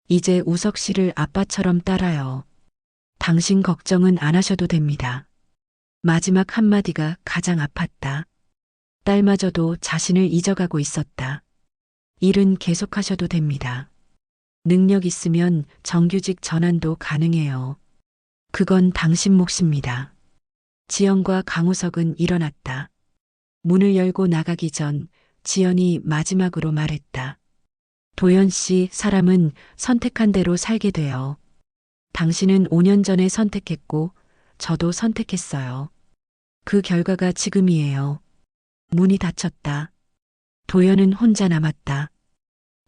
이제 우석 씨를 아빠처럼 따라요. 당신 걱정은 안 하셔도 됩니다. 마지막 한마디가 가장 아팠다. 딸마저도 자신을 잊어가고 있었다. 일은 계속하셔도 됩니다. 능력 있으면 정규직 전환도 가능해요. 그건 당신 몫입니다. 지연과 강우석은 일어났다. 문을 열고 나가기 전 지연이 마지막으로 말했다. 도연 씨, 사람은 선택한 대로 살게 돼요. 당신은 5년 전에 선택했고, 저도 선택했어요. 그 결과가 지금이에요. 문이 닫혔다. 도연은 혼자 남았다.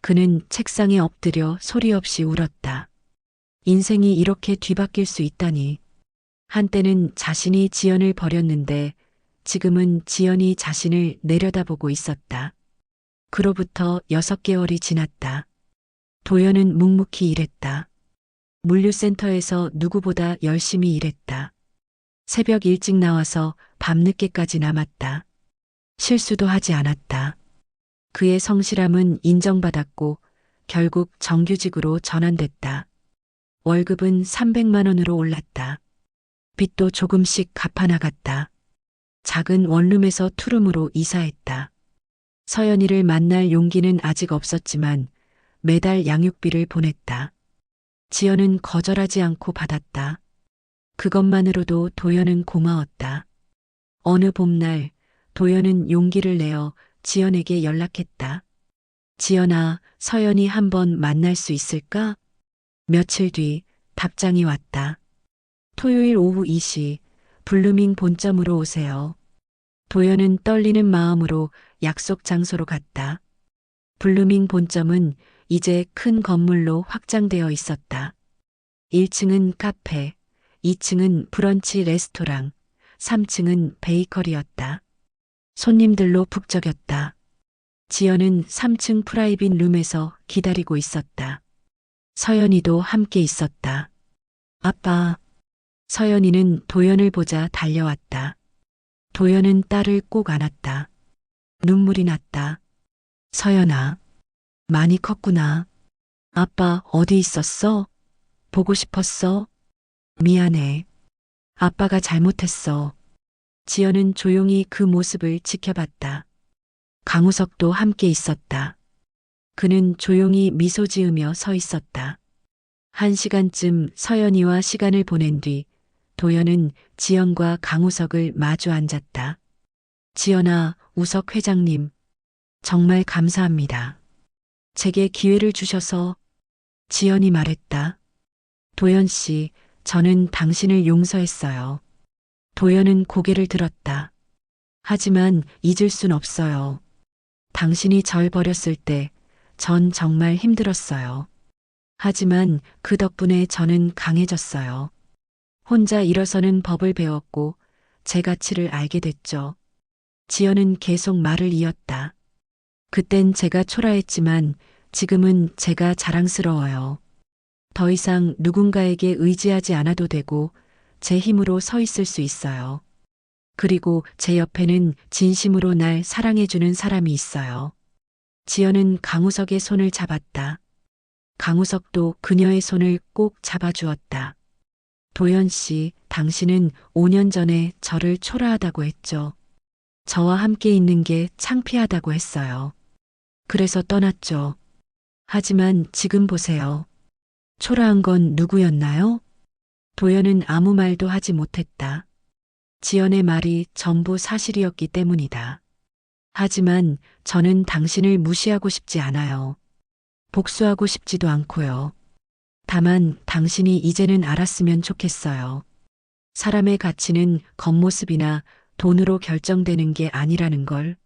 그는 책상에 엎드려 소리 없이 울었다. 인생이 이렇게 뒤바뀔 수 있다니. 한때는 자신이 지연을 버렸는데 지금은 지연이 자신을 내려다보고 있었다. 그로부터 6개월이 지났다. 도연은 묵묵히 일했다. 물류센터에서 누구보다 열심히 일했다. 새벽 일찍 나와서 밤늦게까지 남았다. 실수도 하지 않았다. 그의 성실함은 인정받았고 결국 정규직으로 전환됐다. 월급은 300만 원으로 올랐다. 빚도 조금씩 갚아나갔다. 작은 원룸에서 투룸으로 이사했다. 서연이를 만날 용기는 아직 없었지만 매달 양육비를 보냈다. 지연은 거절하지 않고 받았다. 그것만으로도 도연은 고마웠다. 어느 봄날 도연은 용기를 내어 지연에게 연락했다. 지연아, 서연이 한번 만날 수 있을까? 며칠 뒤 답장이 왔다. 토요일 오후 2시 블루밍 본점으로 오세요. 도연은 떨리는 마음으로 약속 장소로 갔다. 블루밍 본점은 이제 큰 건물로 확장되어 있었다. 1층은 카페, 2층은 브런치 레스토랑, 3층은 베이커리였다. 손님들로 북적였다. 지연은 3층 프라이빗 룸에서 기다리고 있었다. 서연이도 함께 있었다. 아빠. 서연이는 도연을 보자 달려왔다. 도연은 딸을 꼭 안았다. 눈물이 났다. 서연아, 많이 컸구나. 아빠 어디 있었어? 보고 싶었어? 미안해. 아빠가 잘못했어. 지연은 조용히 그 모습을 지켜봤다. 강우석도 함께 있었다. 그는 조용히 미소 지으며 서 있었다. 1시간쯤 서연이와 시간을 보낸 뒤 도연은 지연과 강우석을 마주 앉았다. 지연아, 우석 회장님, 정말 감사합니다. 제게 기회를 주셔서. 지연이 말했다. 도연 씨, 저는 당신을 용서했어요. 도연은 고개를 들었다. 하지만 잊을 순 없어요. 당신이 절 버렸을 때 전 정말 힘들었어요. 하지만 그 덕분에 저는 강해졌어요. 혼자 일어서는 법을 배웠고 제 가치를 알게 됐죠. 지연은 계속 말을 이었다. 그땐 제가 초라했지만 지금은 제가 자랑스러워요. 더 이상 누군가에게 의지하지 않아도 되고 제 힘으로 서 있을 수 있어요. 그리고 제 옆에는 진심으로 날 사랑해주는 사람이 있어요. 지연은 강우석의 손을 잡았다. 강우석도 그녀의 손을 꼭 잡아주었다. 도연 씨, 당신은 5년 전에 저를 초라하다고 했죠. 저와 함께 있는 게 창피하다고 했어요. 그래서 떠났죠. 하지만 지금 보세요. 초라한 건 누구였나요? 도연은 아무 말도 하지 못했다. 지연의 말이 전부 사실이었기 때문이다. 하지만 저는 당신을 무시하고 싶지 않아요. 복수하고 싶지도 않고요. 다만 당신이 이제는 알았으면 좋겠어요. 사람의 가치는 겉모습이나 돈으로 결정되는 게 아니라는 걸.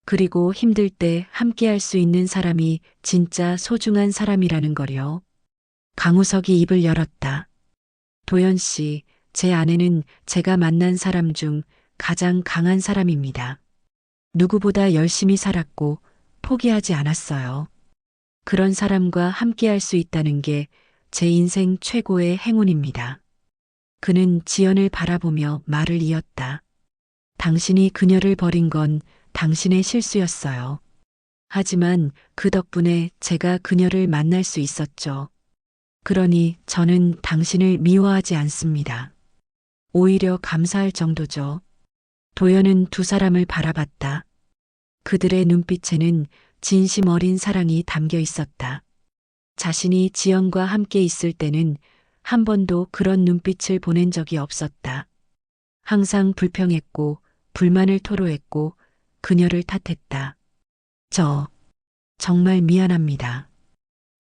그리고 힘들 때 함께 할 수 있는 사람이 진짜 소중한 사람이라는 걸요. 강우석이 입을 열었다. 도연 씨, 제 아내는 제가 만난 사람 중 가장 강한 사람입니다. 누구보다 열심히 살았고 포기하지 않았어요. 그런 사람과 함께 할 수 있다는 게 제 인생 최고의 행운입니다. 그는 지연을 바라보며 말을 이었다. 당신이 그녀를 버린 건 당신의 실수였어요. 하지만 그 덕분에 제가 그녀를 만날 수 있었죠. 그러니 저는 당신을 미워하지 않습니다. 오히려 감사할 정도죠. 도연은 두 사람을 바라봤다. 그들의 눈빛에는 진심 어린 사랑이 담겨 있었다. 자신이 지연과 함께 있을 때는 한 번도 그런 눈빛을 보낸 적이 없었다. 항상 불평했고 불만을 토로했고 그녀를 탓했다. 저 정말 미안합니다.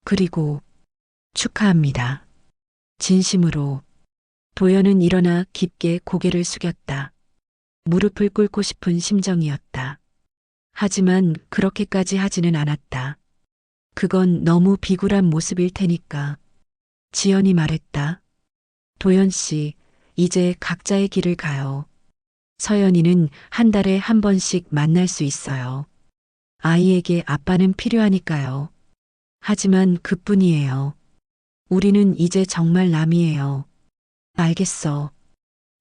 그리고 축하합니다. 진심으로. 도연은 일어나 깊게 고개를 숙였다. 무릎을 꿇고 싶은 심정이었다. 하지만 그렇게까지 하지는 않았다. 그건 너무 비굴한 모습일 테니까. 지연이 말했다. 도연 씨, 이제 각자의 길을 가요. 서연이는 한 달에 한 번씩 만날 수 있어요. 아이에게 아빠는 필요하니까요. 하지만 그뿐이에요. 우리는 이제 정말 남이에요. 알겠어.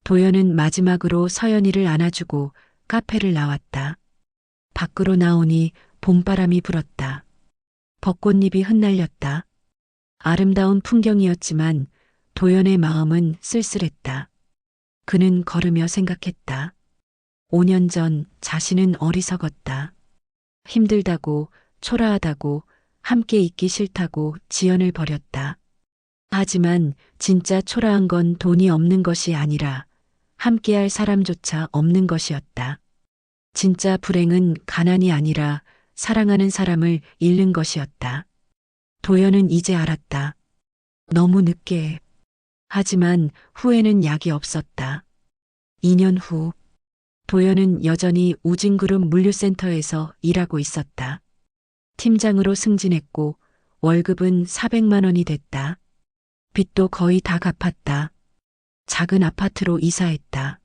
도연은 마지막으로 서연이를 안아주고 카페를 나왔다. 밖으로 나오니 봄바람이 불었다. 벚꽃잎이 흩날렸다. 아름다운 풍경이었지만 도연의 마음은 쓸쓸했다. 그는 걸으며 생각했다. 5년 전 자신은 어리석었다. 힘들다고, 초라하다고, 함께 있기 싫다고 지연을 버렸다. 하지만 진짜 초라한 건 돈이 없는 것이 아니라 함께할 사람조차 없는 것이었다. 진짜 불행은 가난이 아니라 사랑하는 사람을 잃는 것이었다. 도연은 이제 알았다. 너무 늦게. 하지만 후회는 약이 없었다. 2년 후, 도연은 여전히 우진그룹 물류센터에서 일하고 있었다. 팀장으로 승진했고 월급은 400만 원이 됐다. 빚도 거의 다 갚았다. 작은 아파트로 이사했다.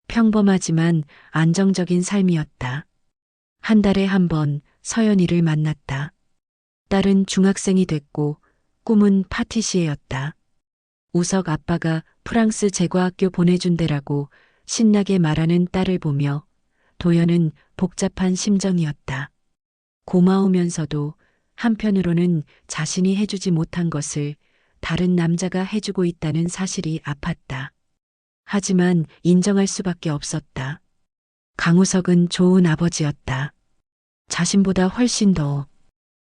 평범하지만 안정적인 삶이었다. 한 달에 한 번 서연이를 만났다. 딸은 중학생이 됐고 꿈은 파티시에였다. 우석 아빠가 프랑스 제과학교 보내준대라고 신나게 말하는 딸을 보며 도연은 복잡한 심정이었다. 고마우면서도 한편으로는 자신이 해주지 못한 것을 다른 남자가 해주고 있다는 사실이 아팠다. 하지만 인정할 수밖에 없었다. 강우석은 좋은 아버지였다. 자신보다 훨씬 더.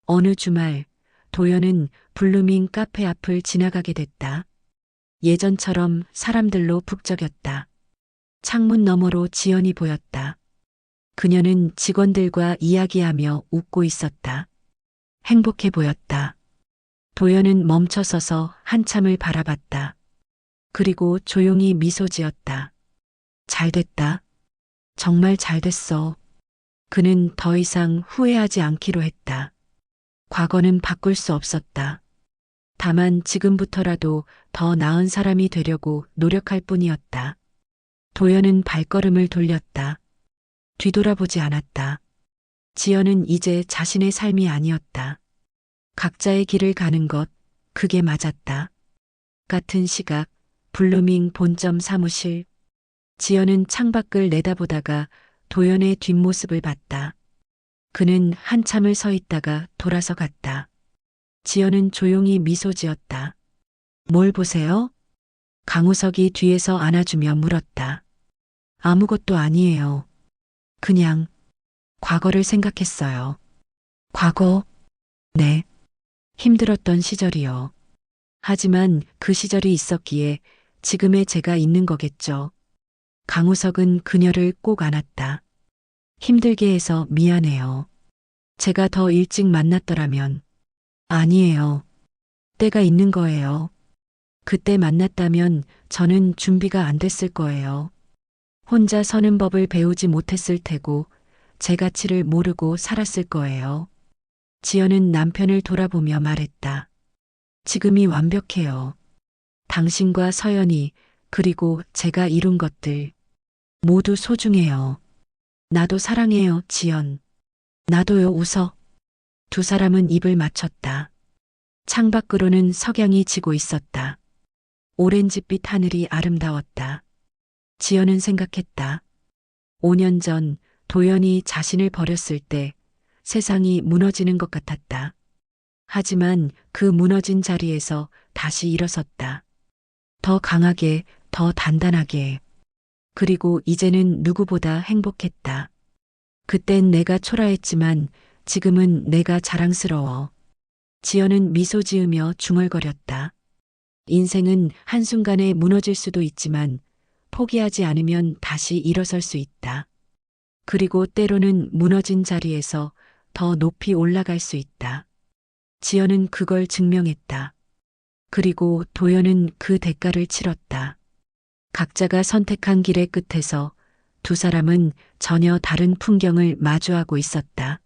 어느 주말 도연은 블루밍 카페 앞을 지나가게 됐다. 예전처럼 사람들로 북적였다. 창문 너머로 지연이 보였다. 그녀는 직원들과 이야기하며 웃고 있었다. 행복해 보였다. 도연은 멈춰서서 한참을 바라봤다. 그리고 조용히 미소 지었다. 잘 됐다. 정말 잘 됐어. 그는 더 이상 후회하지 않기로 했다. 과거는 바꿀 수 없었다. 다만 지금부터라도 더 나은 사람이 되려고 노력할 뿐이었다. 도연은 발걸음을 돌렸다. 뒤돌아보지 않았다. 지연은 이제 자신의 삶이 아니었다. 각자의 길을 가는 것, 그게 맞았다. 같은 시각, 블루밍 본점 사무실. 지연은 창밖을 내다보다가 도연의 뒷모습을 봤다. 그는 한참을 서 있다가 돌아서 갔다. 지연은 조용히 미소 지었다. 뭘 보세요? 강우석이 뒤에서 안아주며 물었다. 아무것도 아니에요. 그냥 과거를 생각했어요. 과거? 네. 힘들었던 시절이요. 하지만 그 시절이 있었기에 지금의 제가 있는 거겠죠. 강우석은 그녀를 꼭 안았다. 힘들게 해서 미안해요. 제가 더 일찍 만났더라면. 아니에요. 때가 있는 거예요. 그때 만났다면 저는 준비가 안 됐을 거예요. 혼자 서는 법을 배우지 못했을 테고 제 가치를 모르고 살았을 거예요. 지연은 남편을 돌아보며 말했다. 지금이 완벽해요. 당신과 서연이 그리고 제가 이룬 것들 모두 소중해요. 나도 사랑해요, 지연. 나도요, 웃어. 두 사람은 입을 맞췄다. 창밖으로는 석양이 지고 있었다. 오렌지빛 하늘이 아름다웠다. 지연은 생각했다. 5년 전 도연이 자신을 버렸을 때 세상이 무너지는 것 같았다. 하지만 그 무너진 자리에서 다시 일어섰다. 더 강하게, 더 단단하게. 그리고 이제는 누구보다 행복했다. 그땐 내가 초라했지만 지금은 내가 자랑스러워. 지연은 미소 지으며 중얼거렸다. 인생은 한순간에 무너질 수도 있지만 포기하지 않으면 다시 일어설 수 있다. 그리고 때로는 무너진 자리에서 더 높이 올라갈 수 있다. 지연은 그걸 증명했다. 그리고 도연은 그 대가를 치렀다. 각자가 선택한 길의 끝에서 두 사람은 전혀 다른 풍경을 마주하고 있었다.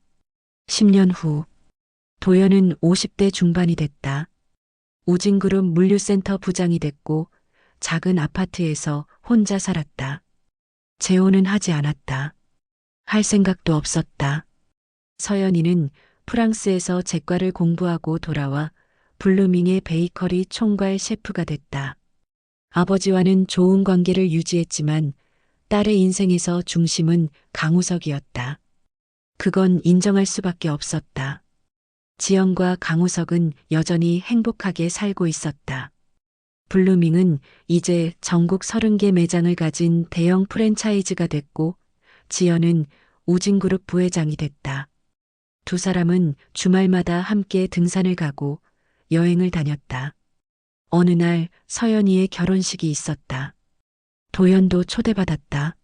10년 후, 도연은 50대 중반이 됐다. 우진그룹 물류센터 부장이 됐고 작은 아파트에서 혼자 살았다. 재혼은 하지 않았다. 할 생각도 없었다. 서연이는 프랑스에서 제과를 공부하고 돌아와 블루밍의 베이커리 총괄 셰프가 됐다. 아버지와는 좋은 관계를 유지했지만 딸의 인생에서 중심은 강우석이었다. 그건 인정할 수밖에 없었다. 지연과 강우석은 여전히 행복하게 살고 있었다. 블루밍은 이제 전국 30개 매장을 가진 대형 프랜차이즈가 됐고 지연은 우진그룹 부회장이 됐다. 두 사람은 주말마다 함께 등산을 가고 여행을 다녔다. 어느 날 서연이의 결혼식이 있었다. 도연도 초대받았다.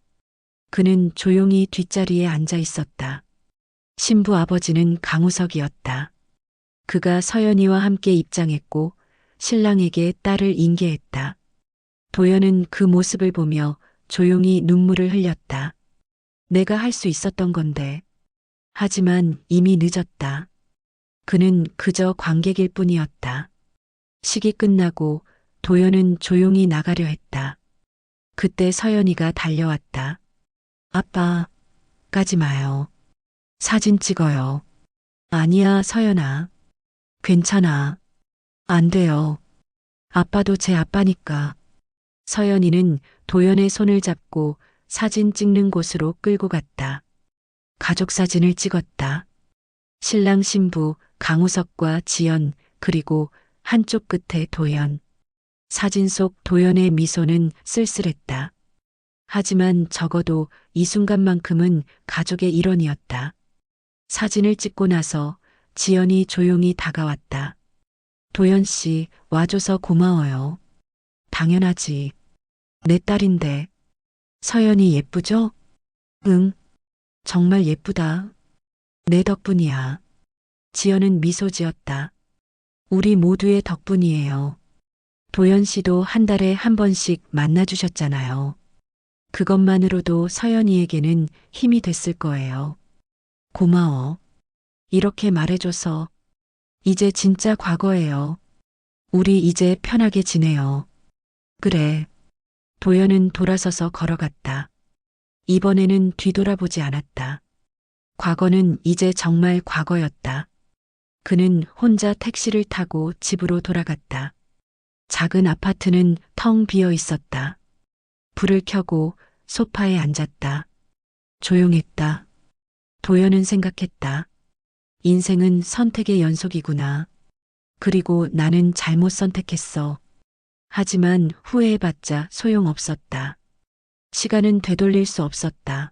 그는 조용히 뒷자리에 앉아 있었다. 신부 아버지는 강우석이었다. 그가 서연이와 함께 입장했고 신랑에게 딸을 인계했다. 도연은 그 모습을 보며 조용히 눈물을 흘렸다. 내가 할 수 있었던 건데. 하지만 이미 늦었다. 그는 그저 관객일 뿐이었다. 식이 끝나고 도연은 조용히 나가려 했다. 그때 서연이가 달려왔다. 아빠, 가지 마요. 사진 찍어요. 아니야, 서연아. 괜찮아. 안 돼요. 아빠도 제 아빠니까. 서연이는 도연의 손을 잡고 사진 찍는 곳으로 끌고 갔다. 가족 사진을 찍었다. 신랑 신부 강우석과 지연 그리고 한쪽 끝에 도연. 사진 속 도연의 미소는 쓸쓸했다. 하지만 적어도 이 순간만큼은 가족의 일원이었다. 사진을 찍고 나서 지연이 조용히 다가왔다. 도연 씨, 와줘서 고마워요. 당연하지. 내 딸인데. 서연이 예쁘죠? 응. 정말 예쁘다. 내 덕분이야. 지연은 미소 지었다. 우리 모두의 덕분이에요. 도연 씨도 한 달에 한 번씩 만나주셨잖아요. 그것만으로도 서연이에게는 힘이 됐을 거예요. 고마워. 이렇게 말해줘서. 이제 진짜 과거예요. 우리 이제 편하게 지내요. 그래. 도연은 돌아서서 걸어갔다. 이번에는 뒤돌아보지 않았다. 과거는 이제 정말 과거였다. 그는 혼자 택시를 타고 집으로 돌아갔다. 작은 아파트는 텅 비어 있었다. 불을 켜고 소파에 앉았다. 조용했다. 도연은 생각했다. 인생은 선택의 연속이구나. 그리고 나는 잘못 선택했어. 하지만 후회해봤자 소용없었다. 시간은 되돌릴 수 없었다.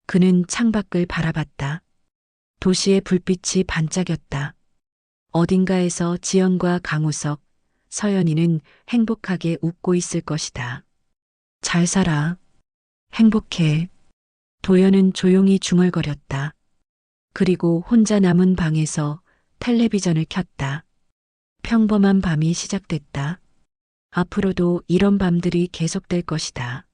그는 창밖을 바라봤다. 도시의 불빛이 반짝였다. 어딘가에서 지연과 강우석, 서연이는 행복하게 웃고 있을 것이다. 잘 살아. 행복해. 도연은 조용히 중얼거렸다. 그리고 혼자 남은 방에서 텔레비전을 켰다. 평범한 밤이 시작됐다. 앞으로도 이런 밤들이 계속될 것이다.